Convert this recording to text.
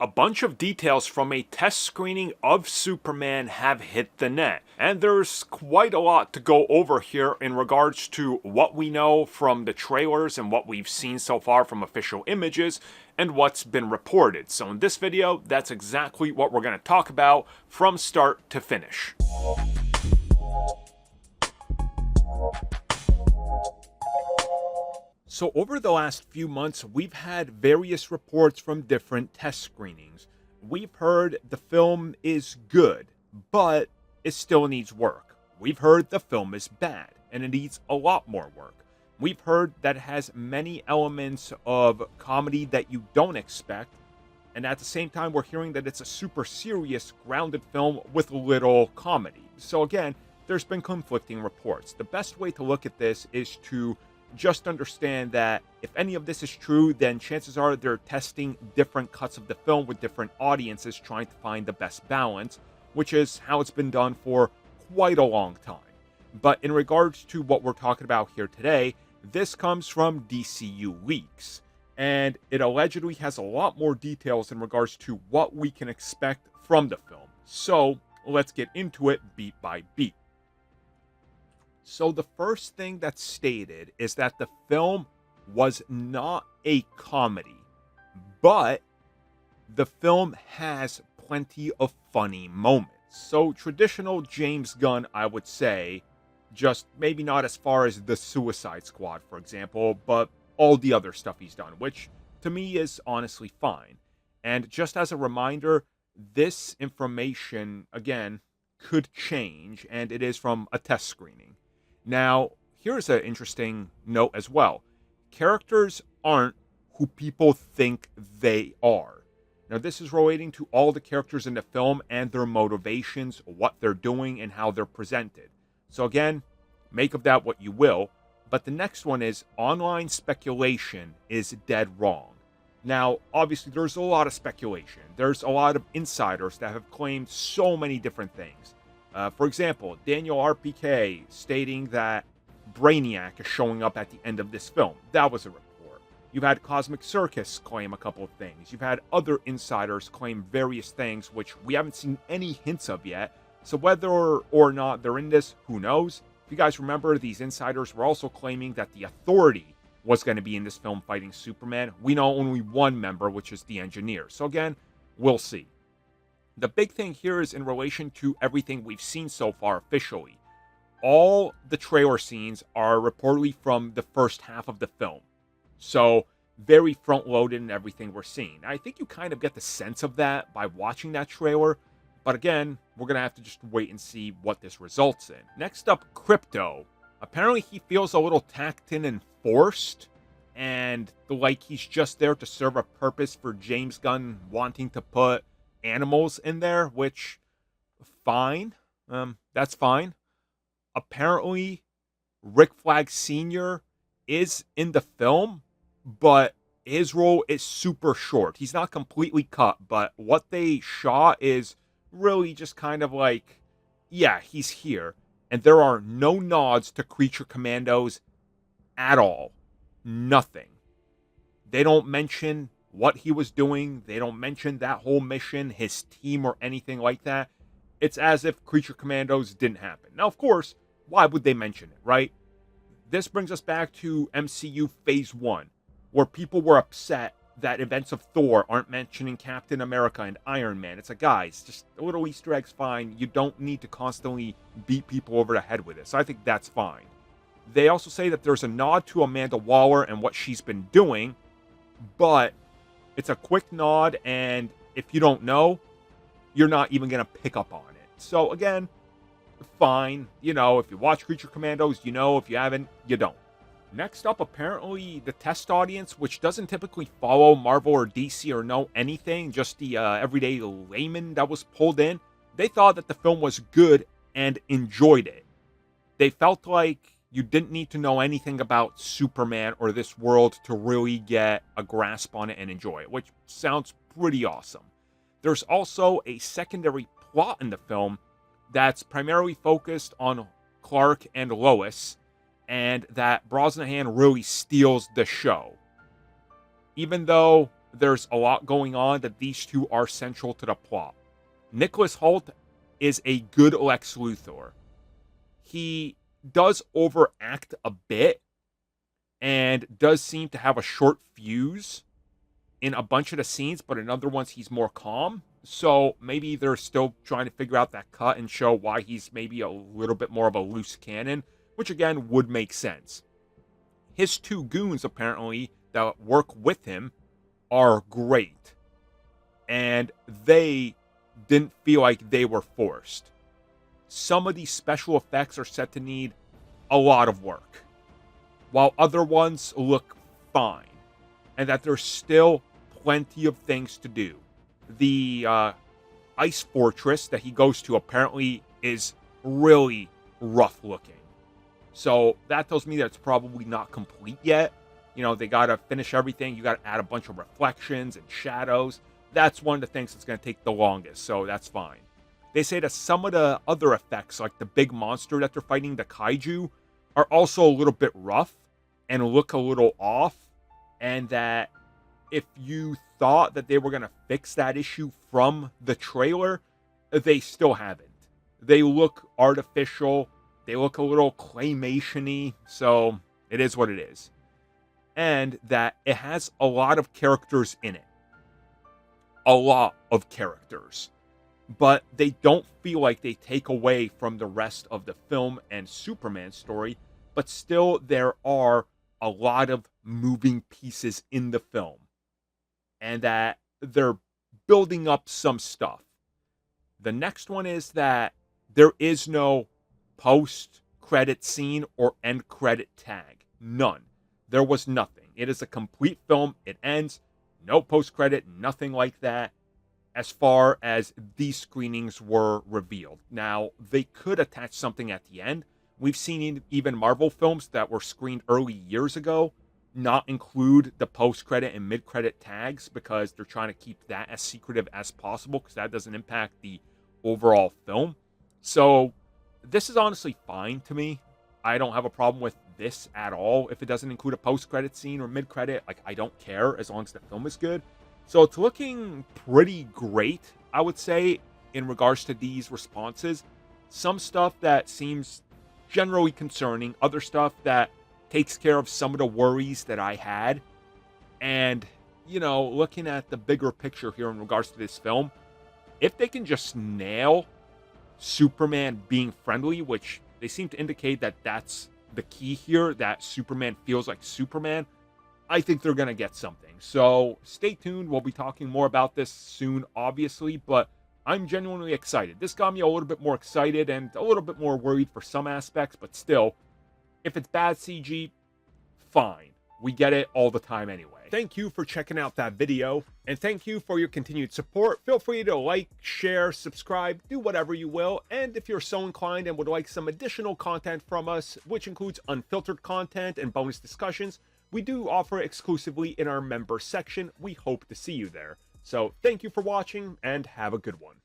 A bunch of details from a test screening of Superman have hit the net, and there's quite a lot to go over here in regards to what we know from the trailers and what we've seen so far from official images and what's been reported. So in this video, that's exactly what we're going to talk about from start to finish. So over the last few months, we've had various reports from different test screenings. We've heard the film is good, but it still needs work. We've heard the film is bad, and it needs a lot more work. We've heard that it has many elements of comedy that you don't expect, and at the same time, we're hearing that it's a super serious, grounded film with little comedy. So again, there's been conflicting reports. The best way to look at this is to just understand that if any of this is true, then chances are they're testing different cuts of the film with different audiences trying to find the best balance, which is how it's been done for quite a long time. But in regards to what we're talking about here today, this comes from DCU Leaks, and it allegedly has a lot more details in regards to what we can expect from the film. So let's get into it beat by beat. So the first thing that's stated is that the film was not a comedy, but the film has plenty of funny moments. So traditional James Gunn, I would say, just maybe not as far as the Suicide Squad, for example, but all the other stuff he's done, which to me is honestly fine. And just as a reminder, this information, again, could change, and it is from a test screening. Now, here's an interesting note as well. Characters aren't who people think they are. Now, this is relating to all the characters in the film and their motivations, what they're doing, and how they're presented. So again, make of that what you will. But the next one is online speculation is dead wrong. Now, obviously, there's a lot of speculation. There's a lot of insiders that have claimed so many different things. For example, Daniel RPK stating that Brainiac is showing up at the end of this film. That was a report. You've had Cosmic Circus claim a couple of things. You've had other insiders claim various things, which we haven't seen any hints of yet. So whether or not they're in this, who knows? If you guys remember, these insiders were also claiming that the Authority was going to be in this film fighting Superman. We know only one member, which is the Engineer. So again, we'll see. The big thing here is in relation to everything we've seen so far officially. All the trailer scenes are reportedly from the first half of the film. So very front-loaded in everything we're seeing. I think you kind of get the sense of that by watching that trailer. But again, we're going to have to just wait and see what this results in. Next up, Krypto. Apparently he feels a little tacked in and forced. And like he's just there to serve a purpose for James Gunn wanting to put animals in there, which fine. That's fine. Apparently Rick Flag Sr. is in the film, but his role is super short. He's not completely cut, but what they shot is really just kind of like, yeah, he's here. And there are no nods to Creature Commandos at all. Nothing. They don't mention what he was doing. They don't mention that whole mission, his team, or anything like that. It's as if Creature Commandos didn't happen. Now, of course, why would they mention it, right? This brings us back to MCU Phase 1, where people were upset that events of Thor aren't mentioning Captain America and Iron Man. It's like, guys, just a little Easter egg's fine. You don't need to constantly beat people over the head with it. So I think that's fine. They also say that there's a nod to Amanda Waller and what she's been doing, but it's a quick nod, and if you don't know, you're not even going to pick up on it. So again, fine. You know, if you watch Creature Commandos, you know. If you haven't, you don't. Next up, apparently the test audience, which doesn't typically follow Marvel or DC or know anything, just the everyday layman that was pulled in, they thought that the film was good and enjoyed it. They felt like you didn't need to know anything about Superman or this world to really get a grasp on it and enjoy it, which sounds pretty awesome. There's also a secondary plot in the film that's primarily focused on Clark and Lois, and that Brosnahan really steals the show. Even though there's a lot going on that these two are central to the plot. Nicholas Hoult is a good Lex Luthor. He does overact a bit and does seem to have a short fuse in a bunch of the scenes, but in other ones he's more calm. So maybe they're still trying to figure out that cut and show why he's maybe a little bit more of a loose cannon, which again would make sense. His two goons, apparently, that work with him are great. And they didn't feel like they were forced. Some of these special effects are set to need a lot of work, while other ones look fine, and that there's still plenty of things to do. The ice fortress that he goes to apparently is really rough looking. So that tells me that it's probably not complete yet. You know, they got to finish everything. You got to add a bunch of reflections and shadows. That's one of the things that's going to take the longest, so that's fine. They say that some of the other effects, like the big monster that they're fighting, the kaiju, are also a little bit rough and look a little off, and that if you thought that they were going to fix that issue from the trailer, they still haven't. They look artificial, they look a little claymation-y, so it is what it is. And that it has a lot of characters in it. A lot of characters. But they don't feel like they take away from the rest of the film and Superman story, but still there are a lot of moving pieces in the film, and that they're building up some stuff. The next one is that there is no post-credit scene or end-credit tag. None. There was nothing. It is a complete film. It ends. No post-credit, nothing like that, as far as these screenings were revealed. Now, they could attach something at the end. We've seen even Marvel films that were screened early years ago not include the post-credit and mid-credit tags because they're trying to keep that as secretive as possible because that doesn't impact the overall film. So this is honestly fine to me. I don't have a problem with this at all. If it doesn't include a post-credit scene or mid-credit, like, I don't care as long as the film is good. So it's looking pretty great, I would say, in regards to these responses. Some stuff that seems generally concerning, other stuff that takes care of some of the worries that I had. And, you know, looking at the bigger picture here in regards to this film, if they can just nail Superman being friendly, which they seem to indicate that that's the key here, that Superman feels like Superman, I think they're going to get something. So stay tuned. We'll be talking more about this soon, obviously, but I'm genuinely excited. This got me a little bit more excited and a little bit more worried for some aspects, but still, if it's bad CG, fine. We get it all the time anyway. Thank you for checking out that video, and thank you for your continued support. Feel free to like, share, subscribe, do whatever you will, and if you're so inclined and would like some additional content from us, which includes unfiltered content and bonus discussions, we do offer exclusively in our member section. We hope to see you there. So thank you for watching, and have a good one.